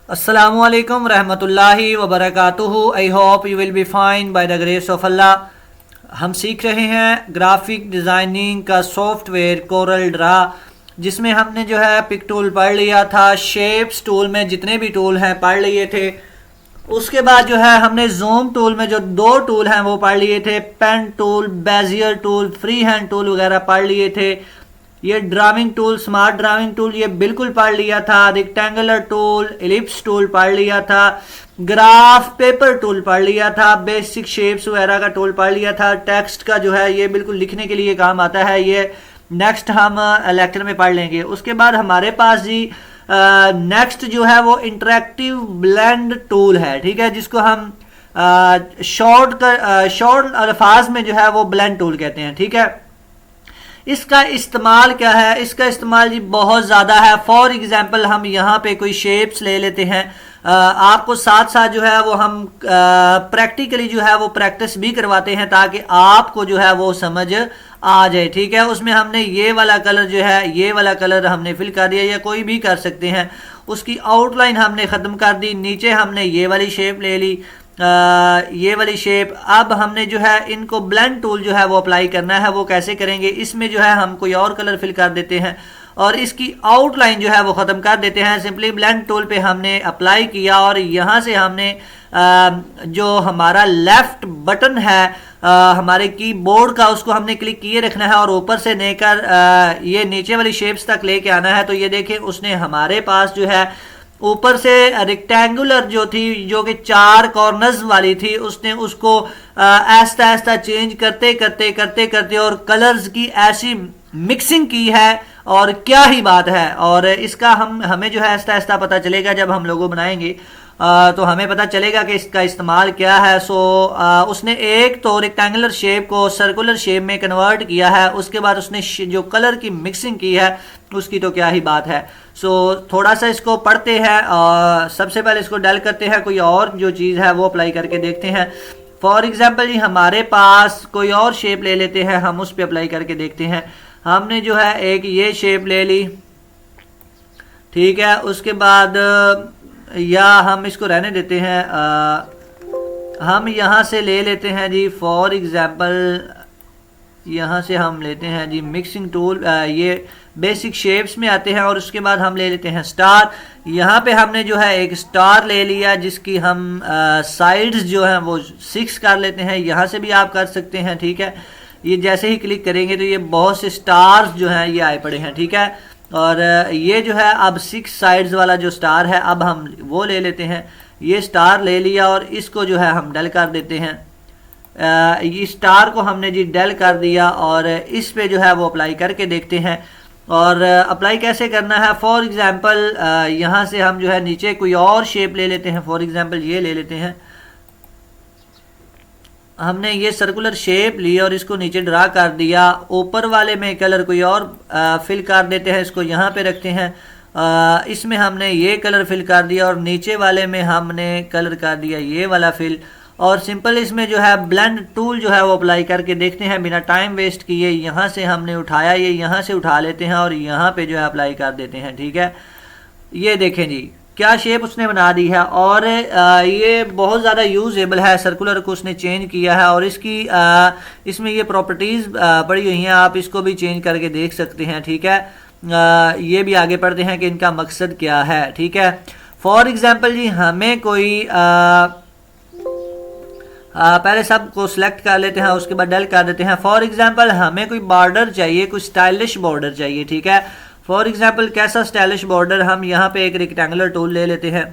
Assalamualaikum रहमतुल्लाहि व बरकातुहू। I hope you will be fine by the grace of Allah. हम सीख रहे हैं ग्राफिक डिज़ाइनिंग का सॉफ्टवेयर कोरल ड्रा, जिसमें हमने जो है पिक टूल पढ़ लिया था, शेप्स टूल में जितने भी टूल हैं पढ़ लिए थे। उसके बाद जो है हमने जूम टूल में जो दो टूल हैं वो पढ़ लिए थे, pen tool, Bezier tool, free hand tool वगैरह पढ़ लिए थे। ये drawing tool, smart drawing tool ये बिल्कुल पढ़ लिया था। रेक्टेंगुलर टूल, एलिप्स टूल पढ़ लिया था। ग्राफ पेपर टूल पढ़ लिया था। बेसिक शेप्स वगैरह का टूल पढ़ लिया था। टेक्स्ट का जो है ये बिल्कुल लिखने के लिए काम आता है, ये नेक्स्ट हम लेक्चर में पढ़ लेंगे। उसके बाद हमारे पास जी नेक्स्ट जो है वो इंटरेक्टिव ब्लेंड टूल है, ठीक है, जिसको हम शॉर्ट अल्फाज में जो है वो ब्लेंड टूल कहते हैं, ठीक है। इसका इस्तेमाल क्या है? इसका इस्तेमाल जी बहुत ज़्यादा है। फॉर एग्जांपल हम यहाँ पे कोई शेप्स ले लेते हैं, आपको साथ साथ जो है वो हम प्रैक्टिकली जो है वो प्रैक्टिस भी करवाते हैं ताकि आपको जो है वो समझ आ जाए, ठीक है। उसमें हमने ये वाला कलर जो है, ये वाला कलर हमने फिल कर दिया, या कोई भी कर सकते हैं। उसकी आउटलाइन हमने ख़त्म कर दी। नीचे हमने ये वाली शेप ले ली, ये वाली शेप। अब हमने जो है इनको ब्लेंड टूल जो है वो अप्लाई करना है। वो कैसे करेंगे? इसमें जो है हम कोई और कलर फिल कर देते हैं और इसकी आउटलाइन जो है वो ख़त्म कर देते हैं। सिंपली ब्लेंड टूल पे हमने अप्लाई किया और यहाँ से हमने जो हमारा लेफ्ट बटन है हमारे कीबोर्ड का, उसको हमने क्लिक किए रखना है और ऊपर से लेकर ये नीचे वाली शेप्स तक लेके आना है। तो ये देखें, उसने हमारे पास जो है ऊपर से रेक्टेंगुलर जो थी, जो कि 4 कॉर्नर्स वाली थी, उसने उसको आहिस्ता आहिस्ता चेंज करते करते करते करते और कलर्स की ऐसी मिक्सिंग की है, और क्या ही बात है। और इसका हमें जो है आहिस्ता आहिस्ता पता चलेगा जब हम लोगो बनाएंगे, तो हमें पता चलेगा कि इसका इस्तेमाल क्या है। सो उसने एक तो रेक्टेंगुलर शेप को सर्कुलर शेप में कन्वर्ट किया है। उसके बाद उसने जो कलर की मिक्सिंग की है उसकी तो क्या ही बात है। सो थोड़ा सा इसको पढ़ते हैं और सबसे पहले इसको डल करते हैं, कोई और जो चीज़ है वो अप्लाई करके देखते हैं। फॉर एग्जाम्पल जी हमारे पास कोई और शेप ले लेते हैं, हम उस पर अप्लाई करके देखते हैं। हमने जो है एक ये शेप ले ली, ठीक है। उसके बाद या हम इसको रहने देते हैं, हम यहाँ से ले लेते हैं जी, फॉर एग्जांपल यहाँ से हम लेते हैं जी मिक्सिंग टूल, ये बेसिक शेप्स में आते हैं। और उसके बाद हम ले लेते हैं स्टार। यहाँ पे हमने जो है एक स्टार ले लिया जिसकी हम साइड्स जो हैं वो 6 कर लेते हैं। यहाँ से भी आप कर सकते हैं, ठीक है। ये जैसे ही क्लिक करेंगे तो ये बहुत से स्टार्स जो हैं ये आए पड़े हैं, ठीक है। और ये जो है अब 6 साइड्स वाला जो स्टार है, अब हम वो ले लेते हैं। ये स्टार ले लिया और इसको जो है हम डल कर देते हैं। ये स्टार को हमने जी डल कर दिया और इस पे जो है वो अप्लाई करके देखते हैं। और अप्लाई कैसे करना है? फॉर एग्जांपल यहाँ से हम जो है नीचे कोई और शेप ले लेते हैं। फॉर एग्जांपल ये ले लेते हैं, हमने ये सर्कुलर शेप ली और इसको नीचे ड्रा कर दिया। ऊपर वाले में कलर कोई और फिल कर देते हैं, इसको यहाँ पे रखते हैं। इसमें हमने ये कलर फिल कर दिया और नीचे वाले में हमने कलर कर दिया ये वाला फिल। और सिंपल इसमें जो है ब्लेंड टूल जो है वो अप्लाई करके देखते हैं बिना टाइम वेस्ट किए। यहाँ से हमने उठाया, ये यहाँ से उठा लेते हैं और यहाँ पे जो है अप्लाई कर देते हैं, ठीक है। ये देखें जी क्या शेप उसने बना दी है, और ये बहुत ज़्यादा यूजेबल है। सर्कुलर को उसने चेंज किया है और इसकी इसमें ये प्रॉपर्टीज़ पड़ी हुई हैं, आप इसको भी चेंज करके देख सकते हैं, ठीक है। ये भी आगे पढ़ते हैं कि इनका मकसद क्या है, ठीक है। फॉर एग्जांपल जी हमें कोई पहले सब को सिलेक्ट कर लेते हैं, उसके बाद डल कर देते हैं। फॉर एग्जांपल हमें कोई बॉर्डर चाहिए, कोई स्टाइलिश बॉर्डर चाहिए, ठीक है। फॉर एग्जांपल कैसा स्टाइलिश बॉर्डर? हम यहाँ पे एक रेक्टेंगुलर टूल ले लेते हैं,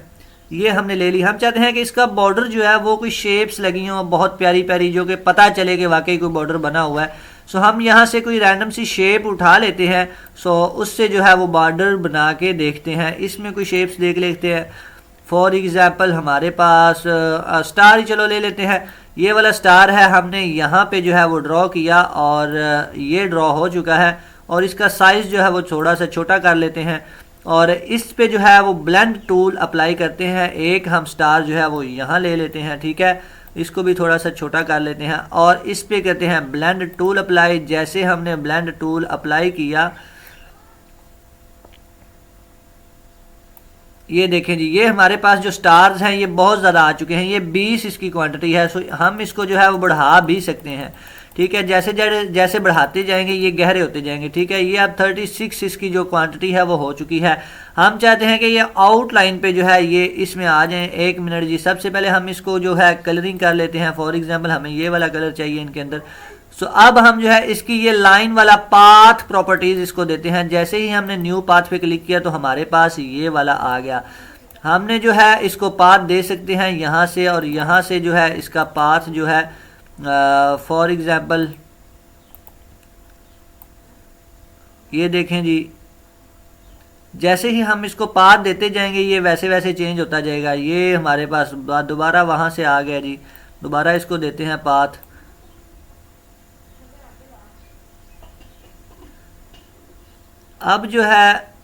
ये हमने ले ली। हम चाहते हैं कि इसका बॉर्डर जो है वो कोई शेप्स लगी हों बहुत प्यारी प्यारी, जो कि पता चले कि वाकई कोई बॉर्डर बना हुआ है। सो हम यहाँ से कोई रैंडम सी शेप उठा लेते हैं। सो उससे जो है वो बॉर्डर बना के देखते हैं। इसमें कोई शेप्स देख लेते हैं। फॉर एग्जांपल हमारे पास स्टार ही चलो ले लेते हैं। ये वाला स्टार है, हमने यहाँ पे जो है वो ड्रॉ किया और ये ड्रॉ हो चुका है। और इसका साइज़ जो है वो थोड़ा सा छोटा कर लेते हैं और इस पे जो है वो ब्लेंड टूल अप्लाई करते हैं। एक हम स्टार जो है वो यहाँ ले लेते हैं, ठीक है। इसको भी थोड़ा सा छोटा कर लेते हैं और इस पे करते हैं ब्लेंड टूल अप्लाई। जैसे हमने ब्लेंड टूल अप्लाई किया ये देखें जी, ये हमारे पास जो स्टार्स हैं ये बहुत ज़्यादा आ चुके हैं, ये 20 इसकी क्वांटिटी है। सो हम इसको जो है वो बढ़ा भी सकते हैं, ठीक है। जैसे जैसे बढ़ाते जाएंगे ये गहरे होते जाएंगे, ठीक है। ये अब 36 इसकी जो क्वांटिटी है वो हो चुकी है। हम चाहते हैं कि ये आउटलाइन पे जो है ये इसमें आ जाएं। 1 मिनट जी, सबसे पहले हम इसको जो है कलरिंग कर लेते हैं। फॉर एग्जांपल हमें ये वाला कलर चाहिए इनके अंदर। सो अब हम जो है इसकी ये लाइन वाला पाथ प्रॉपर्टीज इसको देते हैं। जैसे ही हमने न्यू पाथ पे क्लिक किया तो हमारे पास ये वाला आ गया। हमने जो है इसको पाथ दे सकते हैं यहाँ से, और यहाँ से जो है इसका पाथ जो है फॉर एग्जांपल ये देखें जी, जैसे ही हम इसको पाथ देते जाएंगे ये वैसे वैसे चेंज होता जाएगा। ये हमारे पास दोबारा वहाँ से आ गया जी, दोबारा इसको देते हैं पाथ। अब जो है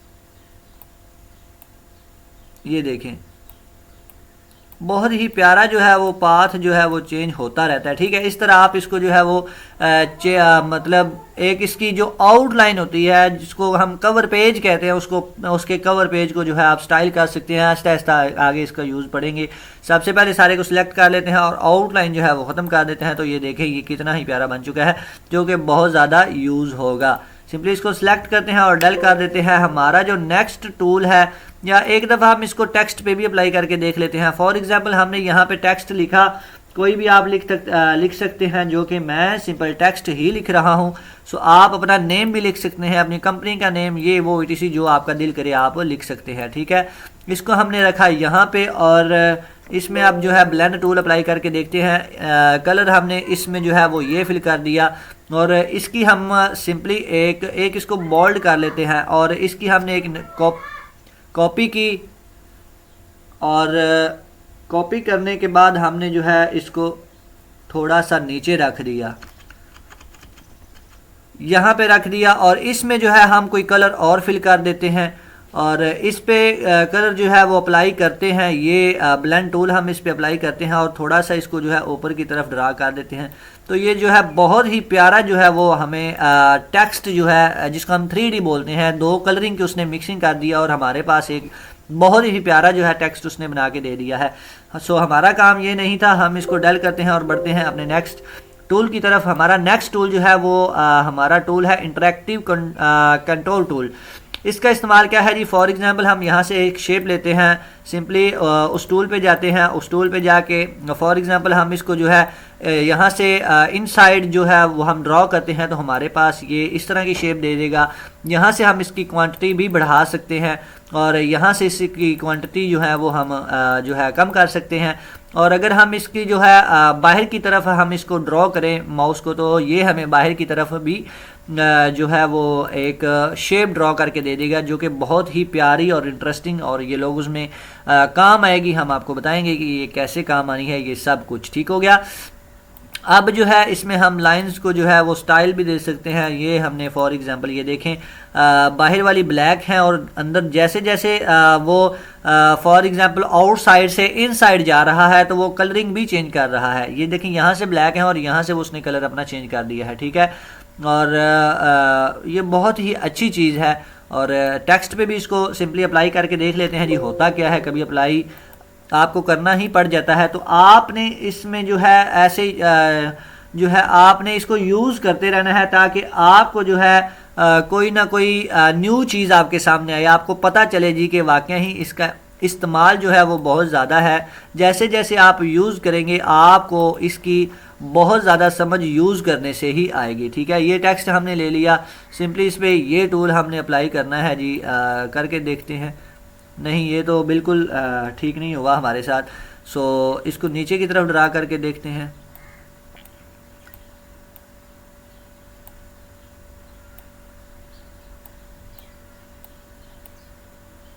ये देखें बहुत ही प्यारा जो है वो पाथ जो है वो चेंज होता रहता है, ठीक है। इस तरह आप इसको जो है वो मतलब एक इसकी जो आउटलाइन होती है जिसको हम कवर पेज कहते हैं, उसको उसके कवर पेज को जो है आप स्टाइल कर सकते हैं। आहिस्ता आहिस्ता आगे इसका यूज़ पढ़ेंगे। सबसे पहले सारे को सिलेक्ट कर लेते हैं और आउटलाइन जो है वो ख़त्म कर देते हैं। तो ये देखें ये कितना ही प्यारा बन चुका है, जो कि बहुत ज़्यादा यूज़ होगा। सिंपली इसको सिलेक्ट करते हैं और डल कर देते हैं। हमारा जो नेक्स्ट टूल है, या एक दफ़ा हम इसको टेक्स्ट पे भी अप्लाई करके देख लेते हैं। फॉर एग्जांपल हमने यहाँ पे टेक्स्ट लिखा, कोई भी आप लिख सकते हैं, जो कि मैं सिंपल टेक्स्ट ही लिख रहा हूँ। सो आप अपना नेम भी लिख सकते हैं, अपनी कंपनी का नेम, ये वो etc जो आपका दिल करे आप लिख सकते हैं, ठीक है। इसको हमने रखा यहाँ पे, और इसमें अब जो है ब्लेंड टूल अप्लाई करके देखते हैं। कलर हमने इसमें जो है वो ये फिल कर दिया, और इसकी हम सिंपली एक इसको बोल्ड कर लेते हैं, और इसकी हमने एक कॉपी की, और कॉपी करने के बाद हमने जो है इसको थोड़ा सा नीचे रख दिया, यहाँ पे रख दिया, और इसमें जो है हम कोई कलर और फिल कर देते हैं, और इस पे कलर जो है वो अप्लाई करते हैं। ये ब्लेंड टूल हम इस पे अप्लाई करते हैं और थोड़ा सा इसको जो है ऊपर की तरफ ड्रा कर देते हैं। तो ये जो है बहुत ही प्यारा जो है वो हमें टेक्स्ट जो है जिसको हम 3D बोलते हैं, 2 कलरिंग की उसने मिक्सिंग कर दिया और हमारे पास एक बहुत ही प्यारा जो है टेक्स्ट उसने बना के दे दिया है। सो हमारा काम ये नहीं था। हम इसको डल करते हैं और बढ़ते हैं अपने नेक्स्ट टूल की तरफ। हमारा नेक्स्ट टूल जो है वो हमारा टूल है इंटरेक्टिव कंट्रोल टूल। इसका इस्तेमाल क्या है जी, फॉर एग्जांपल हम यहाँ से एक शेप लेते हैं, सिंपली उस टूल पे जाते हैं, उस टूल पे जाके फॉर एग्जांपल हम इसको जो है यहाँ से इनसाइड जो है वो हम ड्रॉ करते हैं, तो हमारे पास ये इस तरह की शेप दे देगा। यहाँ से हम इसकी क्वांटिटी भी बढ़ा सकते हैं, और यहाँ से इसकी क्वांटिटी जो है वो हम जो है कम कर सकते हैं। और अगर हम इसकी जो है बाहर की तरफ हम इसको ड्रॉ करें माउस को, तो ये हमें बाहर की तरफ भी जो है वो एक शेप ड्रॉ करके दे देगा, जो कि बहुत ही प्यारी और इंटरेस्टिंग, और ये लोग उसमें काम आएगी। हम आपको बताएंगे कि ये कैसे काम आनी है, ये सब कुछ ठीक हो गया। अब जो है इसमें हम लाइंस को जो है वो स्टाइल भी दे सकते हैं। ये हमने फॉर एग्जांपल ये देखें बाहर वाली ब्लैक है, और अंदर जैसे जैसे वो फॉर एग्जांपल आउटसाइड से इनसाइड जा रहा है तो वो कलरिंग भी चेंज कर रहा है। ये देखें यहाँ से ब्लैक है और यहाँ से वो उसने कलर अपना चेंज कर दिया है, ठीक है। और ये बहुत ही अच्छी चीज़ है। और टेक्स्ट पे भी इसको सिंपली अप्लाई करके देख लेते हैं जी होता क्या है। कभी अप्लाई आपको करना ही पड़ जाता है, तो आपने इसमें जो है ऐसे जो है आपने इसको यूज़ करते रहना है, ताकि आपको जो है कोई ना कोई न्यू चीज़ आपके सामने आए, आपको पता चले जी कि वाकई ही इसका इस्तेमाल जो है वो बहुत ज़्यादा है। जैसे जैसे आप यूज़ करेंगे आपको इसकी बहुत ज़्यादा समझ यूज़ करने से ही आएगी, ठीक है। ये टेक्स्ट हमने ले लिया, सिंपली इस पर ये टूल हमने अप्लाई करना है जी। करके देखते हैं। नहीं, ये तो बिल्कुल ठीक नहीं हुआ हमारे साथ। सो इसको नीचे की तरफ ड्रा करके देखते हैं।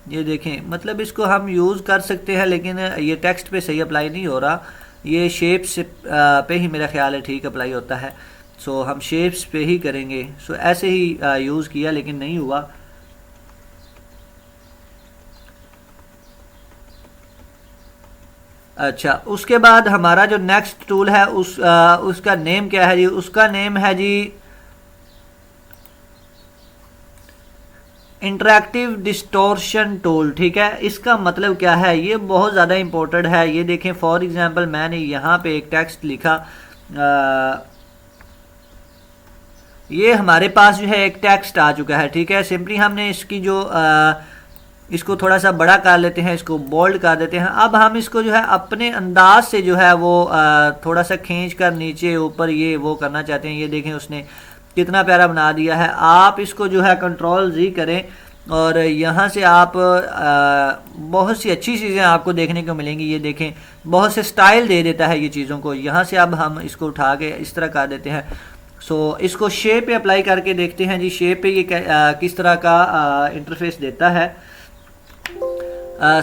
ये देखें, मतलब इसको हम यूज़ कर सकते हैं, लेकिन ये टेक्स्ट पे सही अप्लाई नहीं हो रहा। ये शेप्स पे ही मेरा ख्याल है ठीक अप्लाई होता है। सो हम शेप्स पे ही करेंगे। सो ऐसे ही यूज़ किया लेकिन नहीं हुआ। अच्छा, उसके बाद हमारा जो नेक्स्ट टूल है उसका नेम क्या है जी? उसका नेम है जी इंटरैक्टिव डिस्टोर्शन टूल, ठीक है। इसका मतलब क्या है, ये बहुत ज़्यादा इंपॉर्टेंट है। ये देखें फॉर एग्जांपल मैंने यहाँ पे एक टेक्स्ट लिखा, ये हमारे पास जो है एक टेक्स्ट आ चुका है, ठीक है। सिंपली हमने इसकी जो इसको थोड़ा सा बड़ा कर लेते हैं, इसको बोल्ड कर देते हैं। अब हम इसको जो है अपने अंदाज से जो है वो थोड़ा सा खींच कर नीचे ऊपर ये वो करना चाहते हैं। ये देखें उसने कितना प्यारा बना दिया है। आप इसको जो है कंट्रोल जी करें और यहाँ से आप बहुत सी अच्छी चीज़ें आपको देखने को मिलेंगी। ये देखें बहुत से स्टाइल दे देता है ये चीज़ों को। यहाँ से अब हम इसको उठा के इस तरह कर देते हैं। सो इसको शेप पे अप्लाई करके देखते हैं जी, शेप पे ये किस तरह का इंटरफेस देता है।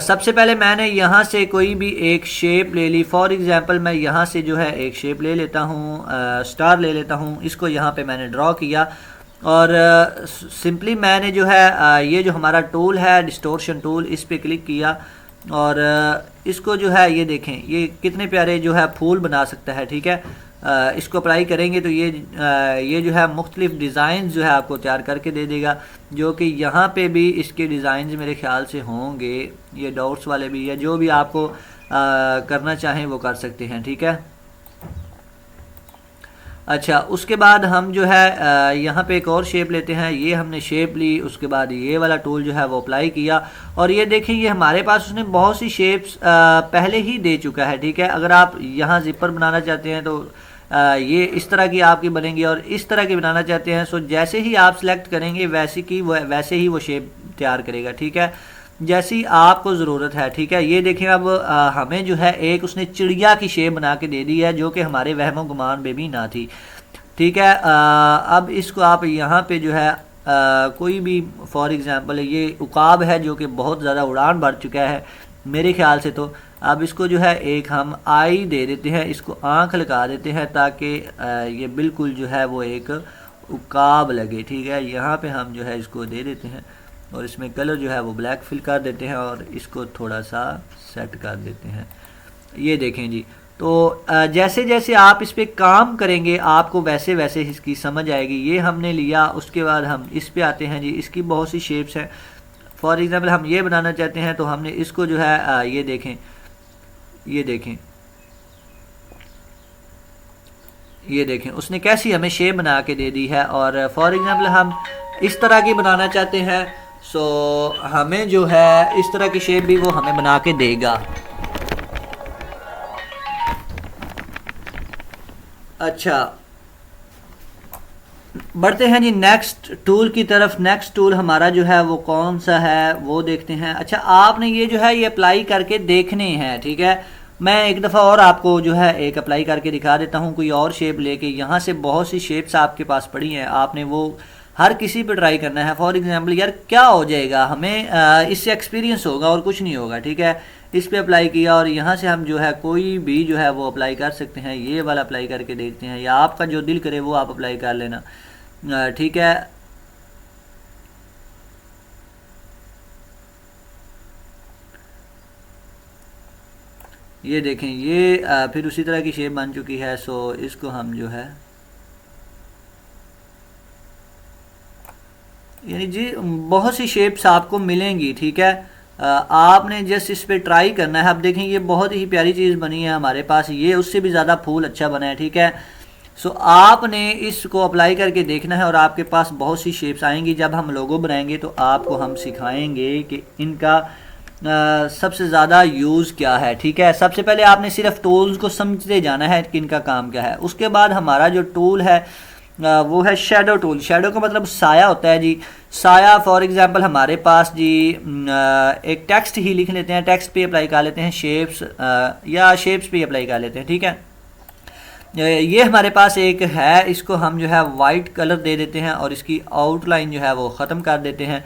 सबसे पहले मैंने यहाँ से कोई भी एक शेप ले ली। फॉर एग्जांपल मैं यहाँ से जो है एक शेप ले लेता हूँ, स्टार ले लेता हूँ। इसको यहाँ पे मैंने ड्रॉ किया और सिंपली मैंने जो है ये जो हमारा टूल है डिस्टोर्शन टूल, इस पे क्लिक किया और इसको जो है ये देखें ये कितने प्यारे जो है फूल बना सकता है, ठीक है। इसको अप्लाई करेंगे तो ये जो है मुख्तलिफ डिज़ाइन जो है आपको तैयार करके दे देगा, जो कि यहाँ पे भी इसके डिज़ाइन मेरे ख्याल से होंगे, ये डॉट्स वाले भी, या जो भी आपको करना चाहें वो कर सकते हैं, ठीक है। अच्छा, उसके बाद हम जो है यहाँ पे एक और शेप लेते हैं। ये हमने शेप ली, उसके बाद ये वाला टूल जो है वो अप्लाई किया और ये देखें ये हमारे पास उसने बहुत सी शेप्स पहले ही दे चुका है, ठीक है। अगर आप यहाँ जिपर बनाना चाहते हैं तो ये इस तरह की आपकी बनेगी और इस तरह की बनाना चाहते हैं, सो जैसे ही आप सिलेक्ट करेंगे वैसे ही वो शेप तैयार करेगा, ठीक है, जैसी आपको ज़रूरत है, ठीक है। ये देखें अब हमें जो है एक उसने चिड़िया की शेप बना के दे दी है, जो कि हमारे वहमो गुमान में भी ना थी, ठीक है। अब इसको आप यहाँ पे जो है कोई भी फॉर एग्ज़ाम्पल ये उकाब है जो कि बहुत ज़्यादा उड़ान भर चुका है मेरे ख्याल से, तो अब इसको जो है एक हम आई दे देते हैं, इसको आँख लगा देते हैं ताकि ये बिल्कुल जो है वो एक उकाब लगे, ठीक है। यहाँ पे हम जो है इसको दे देते हैं और इसमें कलर जो है वो ब्लैक फिल कर देते हैं और इसको थोड़ा सा सेट कर देते हैं। ये देखें जी, तो जैसे जैसे आप इस पर काम करेंगे आपको वैसे वैसे इसकी समझ आएगी। ये हमने लिया, उसके बाद हम इस पे आते हैं जी। इसकी बहुत सी शेप्स हैं। फॉर एग्जांपल हम ये बनाना चाहते हैं तो हमने इसको जो है ये देखें ये देखें उसने कैसी हमें शेप बना के दे दी है। और फॉर एग्जांपल हम इस तरह की बनाना चाहते हैं, सो हमें जो है इस तरह की शेप भी वो हमें बना के देगा। अच्छा, बढ़ते हैं जी नेक्स्ट टूल की तरफ। नेक्स्ट टूल हमारा जो है वो कौन सा है वो देखते हैं। अच्छा, आपने ये जो है ये अप्लाई करके देखने हैं, ठीक है। मैं एक दफ़ा और आपको जो है एक अप्लाई करके दिखा देता हूँ, कोई और शेप लेके। यहाँ से बहुत सी शेप्स आपके पास पड़ी हैं, आपने वो हर किसी पे ट्राई करना है। फॉर एग्जांपल यार क्या हो जाएगा, हमें इससे एक्सपीरियंस होगा और कुछ नहीं होगा, ठीक है। इस पे अप्लाई किया और यहाँ से हम जो है कोई भी जो है वो अप्लाई कर सकते हैं। ये वाला अप्लाई करके देखते हैं, या आपका जो दिल करे वो आप अप्लाई कर लेना, ठीक है। ये देखें ये फिर उसी तरह की शेप बन चुकी है। सो इसको हम जो है यानी जी बहुत सी शेप्स आपको मिलेंगी, ठीक है। आपने जस्ट इस पे ट्राई करना है। अब देखें ये बहुत ही प्यारी चीज़ बनी है हमारे पास, ये उससे भी ज़्यादा फूल अच्छा बना है, ठीक है। सो आपने इसको अप्लाई करके देखना है और आपके पास बहुत सी शेप्स आएंगी। जब हम लोगो बनाएंगे तो आपको हम सिखाएंगे कि इनका सबसे ज़्यादा यूज़ क्या है, ठीक है। सबसे पहले आपने सिर्फ टूल्स को समझते जाना है कि इनका काम क्या है। उसके बाद हमारा जो टूल है वो है शेडो टूल। शेडो का मतलब साया होता है जी। साया फॉर एग्जांपल हमारे पास जी एक टेक्स्ट ही लिख लेते हैं, टेक्स्ट पे अप्लाई कर लेते हैं शेप्स, या शेप्स पे अप्लाई कर लेते हैं, ठीक है। ये हमारे पास एक है, इसको हम जो है वाइट कलर दे देते हैं और इसकी आउटलाइन जो है वो ख़त्म कर देते हैं।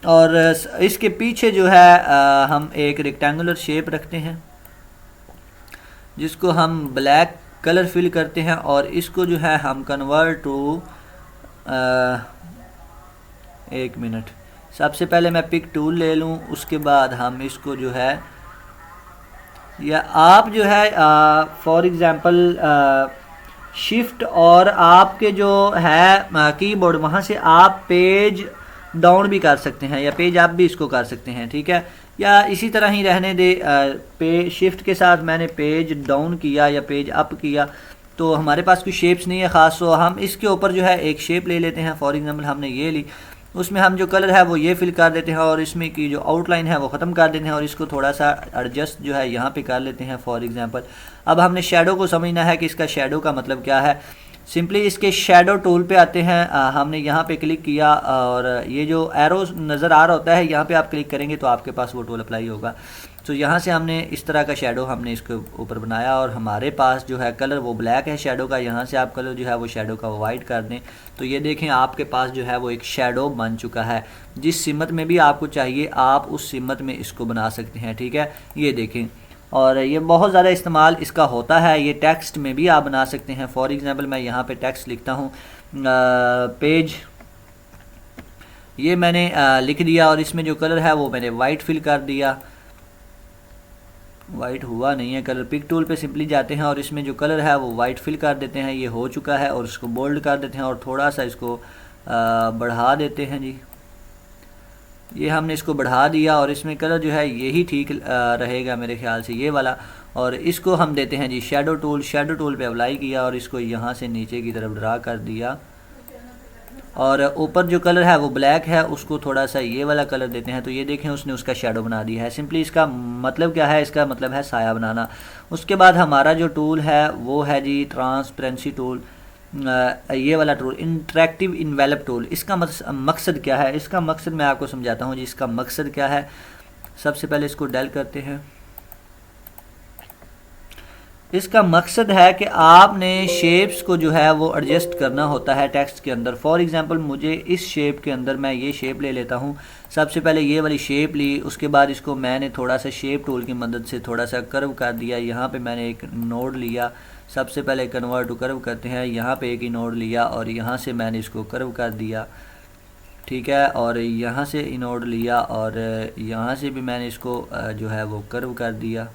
और इसके पीछे जो है हम एक रेक्टेंगुलर शेप रखते हैं जिसको हम ब्लैक कलर फिल करते हैं और इसको जो है हम कन्वर्ट टू एक मिनट, सबसे पहले मैं पिक टूल ले लूँ, उसके बाद हम इसको जो है, या आप जो है फॉर एग्जांपल शिफ्ट और आपके जो है कीबोर्ड वहाँ से आप पेज डाउन भी कर सकते हैं या पेज अप भी इसको कर सकते हैं, ठीक है। या इसी तरह ही रहने दे, पे शिफ्ट के साथ मैंने पेज डाउन किया या पेज अप किया तो हमारे पास कोई शेप्स नहीं है ख़ास, तो हम इसके ऊपर जो है एक शेप ले लेते हैं। फॉर एग्जांपल हमने ये ली, उसमें हम जो कलर है वो ये फिल कर देते हैं और इसमें की जो आउटलाइन है वो ख़त्म कर देते हैं और इसको थोड़ा सा एडजस्ट जो है यहाँ पे कर लेते हैं। फॉर एग्जांपल अब हमने शेडो को समझना है कि इसका शेडो का मतलब क्या है। सिंपली इसके शेडो टूल पे आते हैं, हमने यहाँ पे क्लिक किया और ये जो एरो नज़र आ रहा होता है यहाँ पे आप क्लिक करेंगे तो आपके पास वो टूल अप्लाई होगा। तो यहाँ से हमने इस तरह का शेडो हमने इसके ऊपर बनाया और हमारे पास जो है कलर वो ब्लैक है शेडो का। यहाँ से आप कलर जो है वो शेडो का वाइट कर दें तो ये देखें आपके पास जो है वो एक शेडो बन चुका है। जिस सिमत में भी आपको चाहिए आप उस सिमत में इसको बना सकते हैं, ठीक है। ये देखें, और ये बहुत ज़्यादा इस्तेमाल इसका होता है। ये टेक्स्ट में भी आप बना सकते हैं। फॉर एग्जांपल मैं यहाँ पे टेक्स्ट लिखता हूँ पेज, ये मैंने लिख दिया और इसमें जो कलर है वो मैंने वाइट फिल कर दिया। वाइट हुआ नहीं है कलर, पिक टूल पे सिंपली जाते हैं और इसमें जो कलर है वो वाइट फिल कर देते हैं। ये हो चुका है और इसको बोल्ड कर देते हैं और थोड़ा सा इसको बढ़ा देते हैं जी। ये हमने इसको बढ़ा दिया और इसमें कलर जो है यही ठीक रहेगा मेरे ख्याल से, ये वाला। और इसको हम देते हैं जी शेडो टूल। शेडो टूल पे अप्लाई किया और इसको यहाँ से नीचे की तरफ ड्रा कर दिया और ऊपर जो कलर है वो ब्लैक है उसको थोड़ा सा ये वाला कलर देते हैं तो ये देखें उसने उसका शेडो बना दिया है। सिंपली इसका मतलब क्या है, इसका मतलब है साया बनाना। उसके बाद हमारा जो टूल है वो है जी ट्रांसपेरेंसी टूल, ये वाला टूल इंटरेक्टिव इन्वेलप टूल। इसका मकसद क्या है, इसका मकसद मैं आपको समझाता हूँ जी। इसका मकसद क्या है, सबसे पहले इसको डेल करते हैं। इसका मकसद है कि आपने शेप्स को जो है वो एडजस्ट करना होता है टेक्स्ट के अंदर। फॉर एग्जांपल मुझे इस शेप के अंदर मैं ये शेप ले लेता हूँ। सबसे पहले ये वाली शेप ली, उसके बाद इसको मैंने थोड़ा सा शेप टूल की मदद से थोड़ा सा कर्व कर दिया। यहाँ पे मैंने एक नोड लिया, सबसे पहले कन्वर्ट टू कर्व करते हैं। यहाँ पे एक ही नोड लिया और यहाँ से मैंने इसको कर्व कर दिया, ठीक है। और यहाँ से नोड लिया और यहाँ से भी मैंने इसको जो है वो कर्व कर दिया,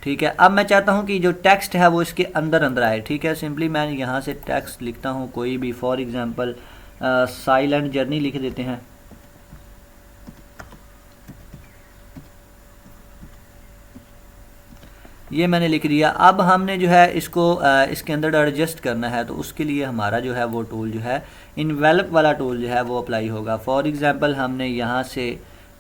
ठीक है। अब मैं चाहता हूँ कि जो टेक्स्ट है वो इसके अंदर अंदर आए, ठीक है। सिंपली मैं यहाँ से टेक्स्ट लिखता हूँ कोई भी, फॉर एग्जांपल साइलेंट जर्नी लिख देते हैं। ये मैंने लिख दिया। अब हमने जो है इसको इसके अंदर एडजस्ट करना है तो उसके लिए हमारा जो है वो टूल जो है इन्वेलप वाला टूल जो है वो अप्लाई होगा। फॉर एग्जांपल हमने यहाँ से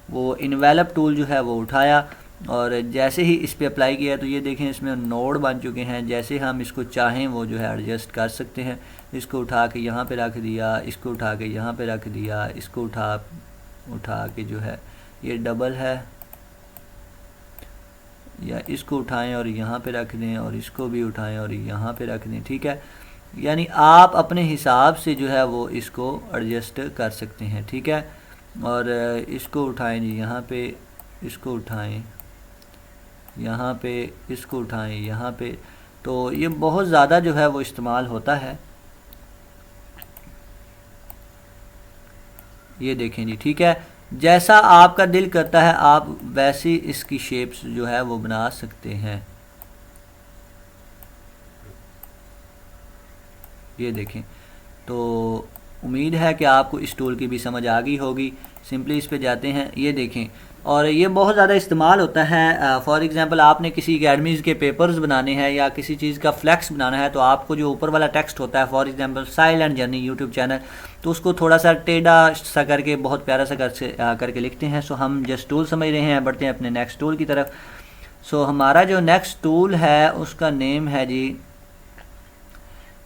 वो इन्वेलप टूल जो है वो उठाया और जैसे ही इस पे अप्लाई किया तो ये देखें इसमें नोड बन चुके हैं। जैसे हम इसको चाहें वो जो है एडजस्ट कर सकते हैं। इसको उठा के यहाँ पे रख दिया, इसको उठा के यहाँ पे रख दिया, इसको उठा के जो है ये डबल है या इसको उठाएं और यहाँ पे रख दें और इसको भी उठाएं और यहाँ पे रख दें, ठीक है। यानी आप अपने हिसाब से जो है वो इसको एडजस्ट कर सकते हैं, ठीक है। और इसको उठाएं जी, यहाँ पे इसको उठाएं, यहाँ पे इसको उठाएं, यहाँ पे। तो ये बहुत ज़्यादा जो है वो इस्तेमाल होता है। ये देखें जी, ठीक है। जैसा आपका दिल करता है आप वैसी इसकी शेप्स जो है वो बना सकते हैं। ये देखें, तो उम्मीद है कि आपको इस टूल की भी समझ आ गई होगी। सिंपली इस पे जाते हैं, ये देखें, और ये बहुत ज़्यादा इस्तेमाल होता है। फॉर एग्जांपल आपने किसी एकेडमीज़ के पेपर्स बनाने हैं या किसी चीज़ का फ्लैक्स बनाना है तो आपको जो ऊपर वाला टेक्स्ट होता है, for example silent journey YouTube channel, तो उसको थोड़ा सा टेढ़ा सा करके बहुत प्यारा सा करके लिखते हैं। सो हम जस्ट टूल समझ रहे हैं, बढ़ते हैं अपने नेक्स्ट टूल की तरफ। सो हमारा जो नेक्स्ट टूल है उसका नेम है जी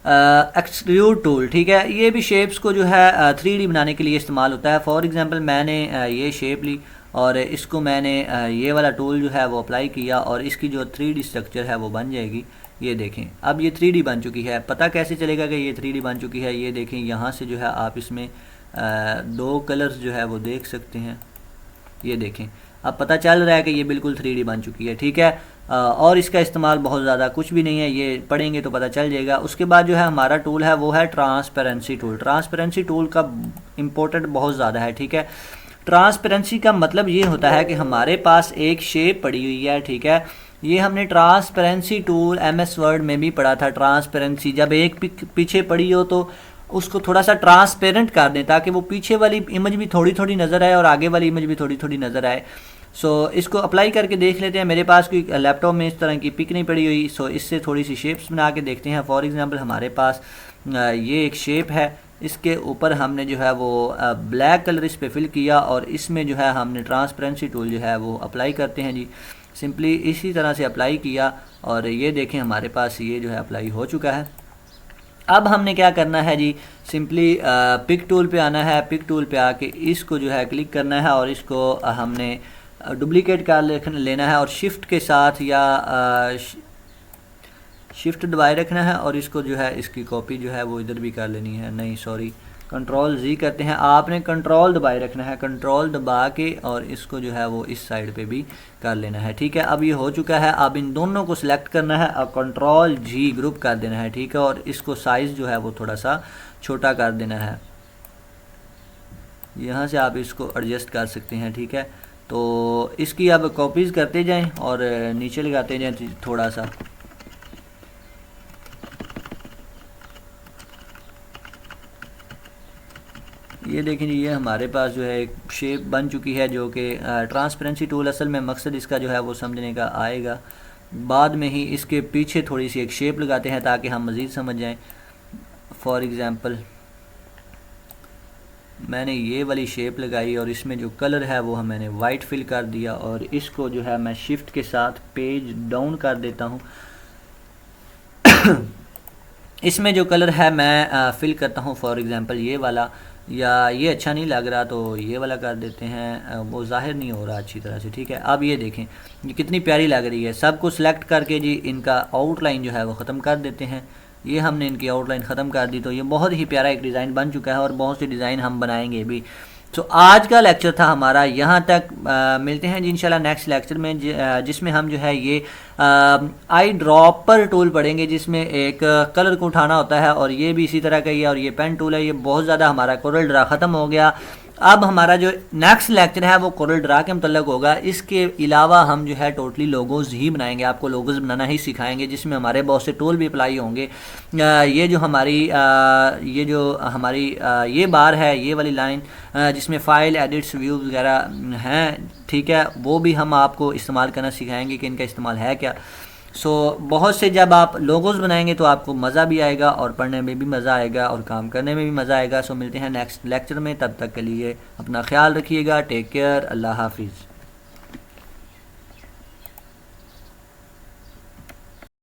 एक्सट्रूड टूल, ठीक है। ये भी शेप्स को जो है 3D बनाने के लिए इस्तेमाल होता है। फॉर एग्जांपल मैंने ये शेप ली और इसको मैंने ये वाला टूल जो है वो अप्लाई किया और इसकी जो 3D स्ट्रक्चर है वो बन जाएगी। ये देखें, अब ये 3D बन चुकी है। पता कैसे चलेगा कि ये 3D बन चुकी है? ये देखें, यहाँ से जो है आप इसमें 2 कलर्स जो है वो देख सकते हैं। ये देखें, अब पता चल रहा है कि ये बिल्कुल 3D बन चुकी है, ठीक है। और इसका इस्तेमाल बहुत ज़्यादा कुछ भी नहीं है, ये पढ़ेंगे तो पता चल जाएगा। उसके बाद जो है हमारा टूल है वो है ट्रांसपेरेंसी टूल। ट्रांसपेरेंसी टूल का इम्पोर्टेंट बहुत ज़्यादा है, ठीक है। ट्रांसपेरेंसी का मतलब ये होता है कि हमारे पास एक शेप पड़ी हुई है, ठीक है। ये हमने ट्रांसपेरेंसी टूल MS वर्ड में भी पढ़ा था। ट्रांसपेरेंसी जब एक पीछे पड़ी हो तो उसको थोड़ा सा ट्रांसपेरेंट कर दें ताकि वो पीछे वाली इमेज भी थोड़ी थोड़ी नज़र आए और आगे वाली इमेज भी थोड़ी थोड़ी नज़र आए। इसको अप्लाई करके देख लेते हैं। मेरे पास कोई लैपटॉप में इस तरह की पिक नहीं पड़ी हुई, इससे थोड़ी सी शेप्स बना के देखते हैं। फॉर एग्जांपल हमारे पास ये एक शेप है, इसके ऊपर हमने जो है वो ब्लैक कलर इस पे फिल किया और इसमें जो है हमने ट्रांसपेरेंसी टूल जो है वो अप्लाई करते हैं जी। सिंपली इसी तरह से अप्लाई किया और ये देखें हमारे पास ये जो है अप्लाई हो चुका है। अब हमने क्या करना है जी, सिंपली पिक टूल पे आना है। पिक टूल पे आके इसको जो है क्लिक करना है और इसको हमने डुप्लीकेट कर लेना है और शिफ्ट के साथ या शिफ्ट दबाए रखना है और इसको जो है इसकी कॉपी जो है वो इधर भी कर लेनी है। नहीं सॉरी, कंट्रोल जी करते हैं, आपने कंट्रोल दबाए रखना है, कंट्रोल दबा के और इसको जो है वो इस साइड पे भी कर लेना है। ठीक है, अब ये हो चुका है। अब इन दोनों को सिलेक्ट करना है और कंट्रोल जी ग्रुप कर देना है। ठीक है, और इसको साइज़ जो है वो थोड़ा सा छोटा कर देना है। यहाँ से आप इसको एडजस्ट कर सकते हैं। ठीक है, तो इसकी अब कॉपीज़ करते जाएं और नीचे लगाते जाएं थोड़ा सा। ये देखें जी, ये हमारे पास जो है एक शेप बन चुकी है जो कि ट्रांसपेरेंसी टूल असल में मकसद इसका जो है वो समझने का आएगा बाद में ही। इसके पीछे थोड़ी सी एक शेप लगाते हैं ताकि हम मज़ीद समझ जाएं। फॉर एग्ज़ाम्पल मैंने ये वाली शेप लगाई और इसमें जो कलर है वो मैंने वाइट फिल कर दिया और इसको जो है मैं शिफ्ट के साथ पेज डाउन कर देता हूँ। इसमें जो कलर है मैं फिल करता हूँ, फॉर एग्ज़ाम्पल ये वाला, या ये अच्छा नहीं लग रहा तो ये वाला कर देते हैं, वो ज़ाहिर नहीं हो रहा अच्छी तरह से। ठीक है, अब ये देखें ये कितनी प्यारी लग रही है। सबको सिलेक्ट करके जी इनका आउटलाइन जो है वो ख़त्म कर देते हैं। ये हमने इनकी आउटलाइन ख़त्म कर दी तो ये बहुत ही प्यारा एक डिज़ाइन बन चुका है और बहुत सी डिज़ाइन हम बनाएंगे भी। तो आज का लेक्चर था हमारा यहाँ तक। मिलते हैं जी इंशाल्लाह नेक्स्ट लेक्चर में जिसमें हम जो है ये आई ड्रॉपर टूल पढ़ेंगे जिसमें एक कलर को उठाना होता है और ये भी इसी तरह का ही है और ये पेन टूल है। ये बहुत ज़्यादा हमारा कोरल ड्रा ख़त्म हो गया। अब हमारा जो नेक्स्ट लेक्चर है वो कोरल ड्रा के मतलब होगा। इसके अलावा हम जो है टोटली लोगोज़ ही बनाएंगे, आपको लोगोज़ बनाना ही सिखाएंगे जिसमें हमारे बहुत से टूल भी अप्लाई होंगे। ये जो हमारी ये बार है, ये वाली लाइन जिसमें फ़ाइल एडिट्स व्यूज़ वगैरह हैं, ठीक है, वो भी हम आपको इस्तेमाल करना सिखाएंगे कि इनका इस्तेमाल है क्या। बहुत से जब आप लोगोस बनाएंगे तो आपको मज़ा भी आएगा और पढ़ने में भी मज़ा आएगा और काम करने में भी मज़ा आएगा। मिलते हैं नेक्स्ट लेक्चर में, तब तक के लिए अपना ख्याल रखिएगा। टेक केयर, अल्लाह हाफिज़।